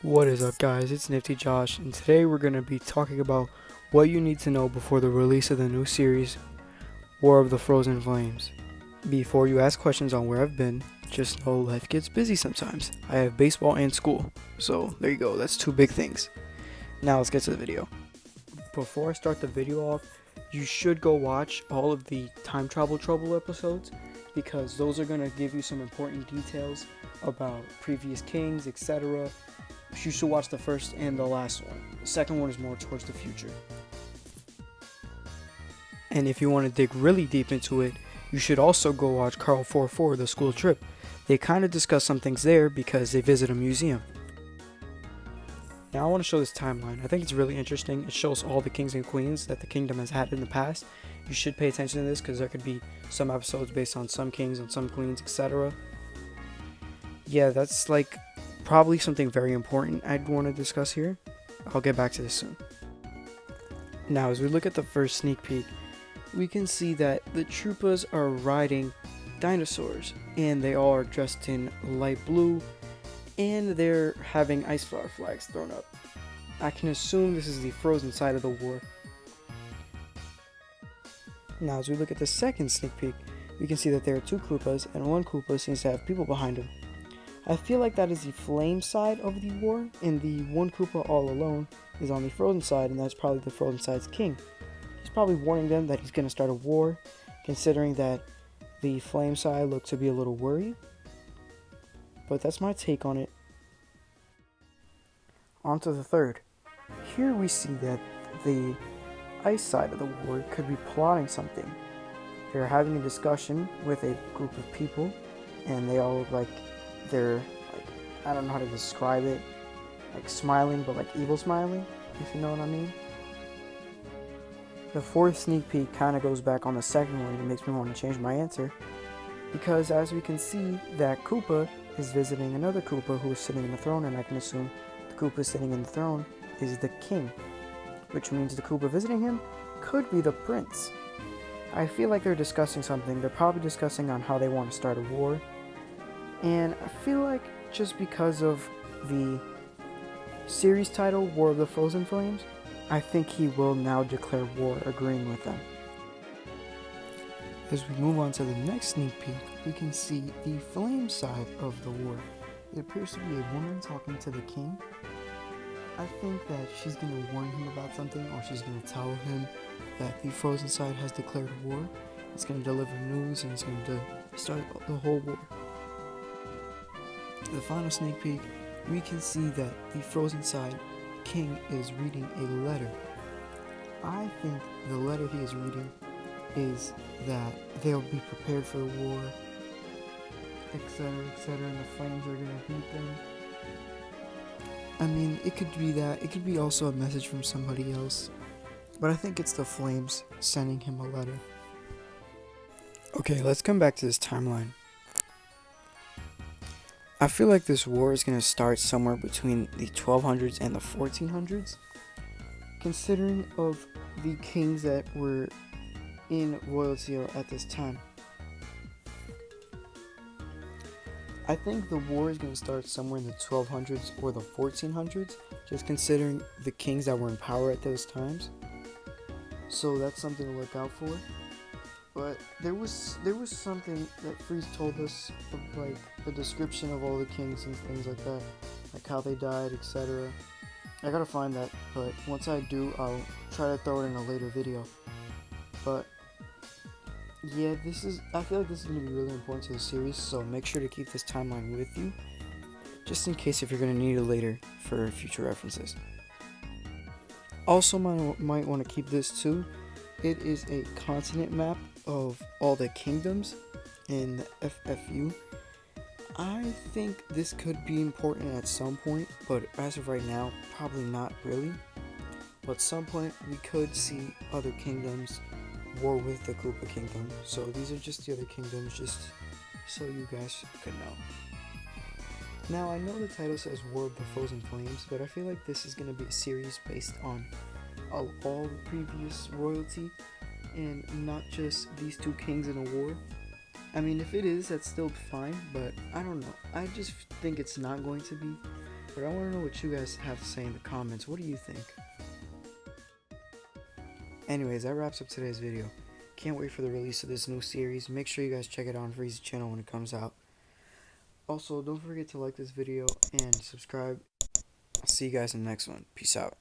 What is up, guys? It's Nifty Josh, and today we're going to be talking about what you need to know before the release of the new series, War of the Frozen Flames. Before you ask questions on where I've been, just know life gets busy sometimes. I have baseball and school, so there you go, that's two big things. Now let's get to the video. Before I start the video off, you should go watch all of the Time Travel Trouble episodes, because those are going to give you some important details about previous kings, etc. You should watch the first and the last one. The second one is more towards the future. And if you want to dig really deep into it, you should also go watch Carl 44, The School Trip. They kind of discuss some things there because they visit a museum. Now I want to show this timeline. I think it's really interesting. It shows all the kings and queens that the kingdom has had in the past. You should pay attention to this because there could be some episodes based on some kings and some queens, etc. Yeah, that's like probably something very important I'd want to discuss here. I'll get back to this soon. Now, as we look at the first sneak peek, we can see that the Troopas are riding dinosaurs, and they all are dressed in light blue, and they're having ice flower flags thrown up. I can assume this is the frozen side of the war. Now, as we look at the second sneak peek, we can see that there are two Koopas, and one Koopa seems to have people behind him. I feel like that is the flame side of the war, and the one Koopa all alone is on the frozen side, and that's probably the frozen side's king. He's probably warning them that he's going to start a war, considering that the flame side looked to be a little worried. But that's my take on it. On to the third. Here we see that the ice side of the war could be plotting something. They're having a discussion with a group of people, and they all look like they're like, I don't know how to describe it, like smiling, but like evil smiling, if you know what I mean. The fourth sneak peek kind of goes back on the second one and makes me want to change my answer, because as we can see that Koopa is visiting another Koopa who is sitting in the throne, and I can assume the Koopa sitting in the throne is the king, which means the Koopa visiting him could be the prince. I feel like they're discussing something. They're probably discussing on how they want to start a war. And I feel like just because of the series title, War of the Frozen Flames, I think he will now declare war, agreeing with them. As we move on to the next sneak peek, we can see the flame side of the war. It appears to be a woman talking to the king. I think that she's going to warn him about something, or she's going to tell him that the frozen side has declared war. It's going to deliver news, and it's going to start the whole war. The final sneak peek, we can see that the frozen side king is reading a letter. I think the letter he is reading is that they'll be prepared for the war, etc., and the flames are going to beat them. I mean, it could be that. It could be also a message from somebody else. But I think it's the flames sending him a letter. Okay, let's come back to this timeline. I feel like this war is going to start somewhere between the 1200s and the 1400s, considering of the kings that were in royalty at this time. I think the war is going to start somewhere in the 1200s or the 1400s, just considering the kings that were in power at those times. So that's something to look out for. But there was something that Freeze told us of, like, the description of all the kings and things like that, like how they died, etc. I gotta find that, but once I do, I'll try to throw it in a later video. But yeah, I feel like this is gonna be really important to the series, so make sure to keep this timeline with you, just in case if you're gonna need it later for future references. Also, might want to keep this too. It is a continent map of all the kingdoms in the FFU. I think this could be important at some point, but as of right now, probably not really. But at some point, we could see other kingdoms war with the Koopa Kingdom. So these are just the other kingdoms, just so you guys could know. Now, I know the title says War of the Frozen Flames, but I feel like this is going to be a series based on all the previous royalty, and not just these two kings in a war. I mean, if it is, that's still fine, but I don't know. I just think it's not going to be. But I want to know what you guys have to say in the comments. What do you think? Anyways, that wraps up today's video. Can't wait for the release of this new series. Make sure you guys check it out on Freeze's channel when it comes out. Also, don't forget to like this video and subscribe. I'll see you guys in the next one. Peace out.